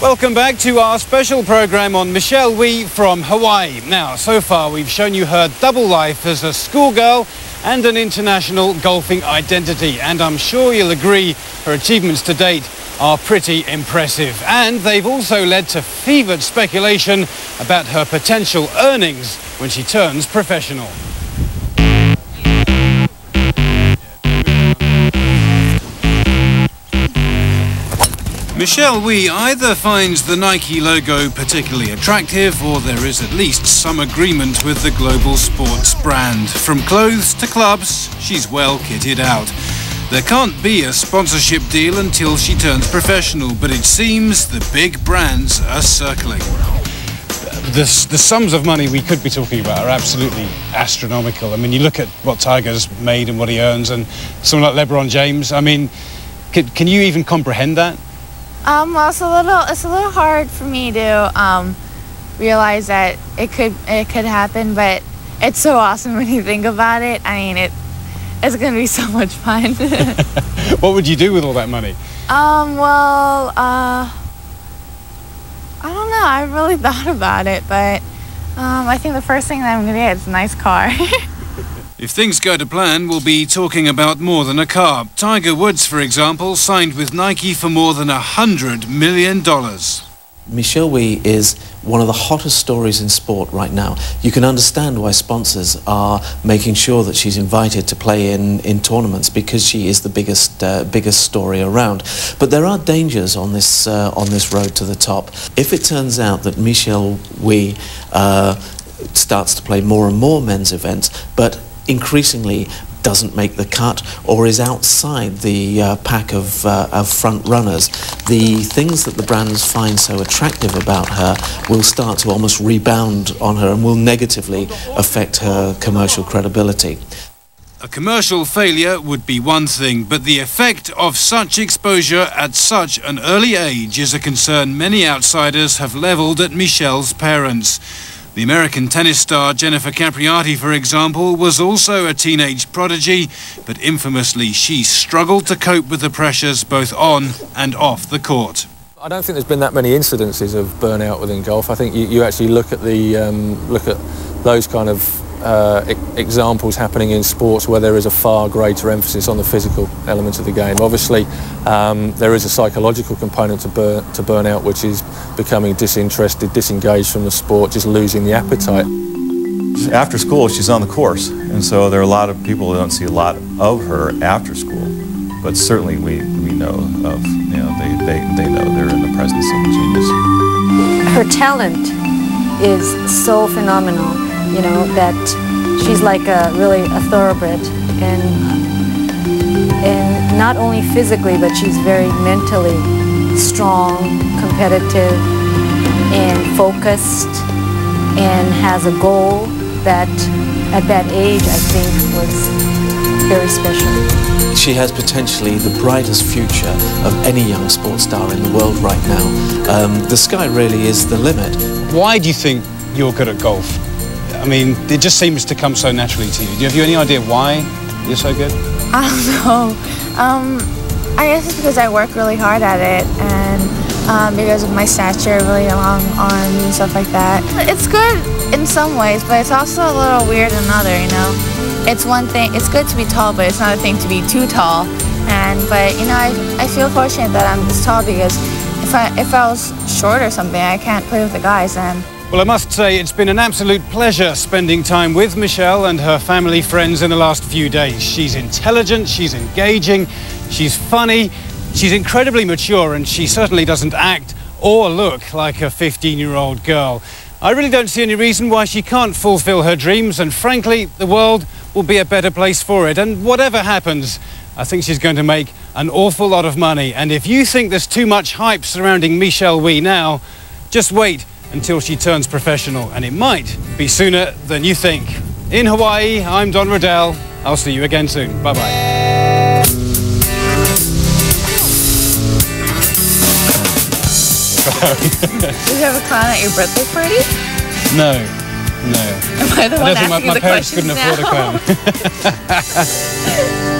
Welcome back to our special programme on Michelle Wie from Hawaii. Now, so far we've shown you her double life as a schoolgirl and an international golfing identity. And I'm sure you'll agree her achievements to date are pretty impressive. And they've also led to fevered speculation about her potential earnings when she turns professional. Michelle Wie either finds the Nike logo particularly attractive, or there is at least some agreement with the global sports brand. From clothes to clubs, she's well kitted out. There can't be a sponsorship deal until she turns professional, but it seems the big brands are circling. The sums of money we could be talking about are absolutely astronomical. I mean, you look at what Tiger's made and what he earns, and someone like LeBron James. I mean, can you even comprehend that? Well, it's a little hard for me to realize that it could happen, but it's so awesome when you think about it. I mean, it's gonna be so much fun. What would you do with all that money? Well, I don't know. I haven't really thought about it, but I think the first thing that I'm gonna get is a nice car. If things go to plan, we'll be talking about more than a car. Tiger Woods, for example, signed with Nike for more than $100 million. Michelle Wie is one of the hottest stories in sport right now. You can understand why sponsors are making sure that she's invited to play in tournaments, because she is the biggest story around. But there are dangers on this road to the top. If it turns out that Michelle Wie starts to play more and more men's events, but increasingly doesn't make the cut or is outside the pack of front runners, the things that the brands find so attractive about her will start to almost rebound on her and will negatively affect her commercial credibility. A commercial failure would be one thing, but the effect of such exposure at such an early age is a concern many outsiders have levelled at Michelle's parents. The American tennis star Jennifer Capriati, for example, was also a teenage prodigy, but infamously she struggled to cope with the pressures both on and off the court. I don't think there's been that many incidences of burnout within golf. I think you actually look at those kind of examples happening in sports where there is a far greater emphasis on the physical element of the game. Obviously, there is a psychological component to burnout, which is becoming disinterested, disengaged from the sport, just losing the appetite. After school, she's on the course, and so there are a lot of people who don't see a lot of her after school. But certainly, we know of, they know they're in the presence of a genius. Her talent is so phenomenal. You know, that she's like really a thoroughbred, and not only physically, but she's very mentally strong, competitive, and focused, and has a goal that at that age I think was very special. She has potentially the brightest future of any young sports star in the world right now. The sky really is the limit. Why do you think you're good at golf? I mean, it just seems to come so naturally to you. Have you any idea why you're so good? I don't know. I guess it's because I work really hard at it, and because of my stature, really long arms and stuff like that. It's good in some ways, but it's also a little weird in another, you know. It's one thing, it's good to be tall, but it's not a thing to be too tall. But you know, I feel fortunate that I'm this tall, because if I was short or something, I can't play with the guys then. Well, I must say it's been an absolute pleasure spending time with Michelle and her family friends in the last few days. She's intelligent, she's engaging, she's funny, she's incredibly mature, and she certainly doesn't act or look like a 15-year-old girl. I really don't see any reason why she can't fulfill her dreams, and frankly, the world will be a better place for it. And whatever happens, I think she's going to make an awful lot of money. And if you think there's too much hype surrounding Michelle Wie now, just wait until she turns professional, and it might be sooner than you think. In Hawaii, I'm Don Riddell. I'll see you again soon. Bye-bye. Did you have a clown at your birthday party? No. Am I the one asking the questions now? My parents couldn't afford a clown.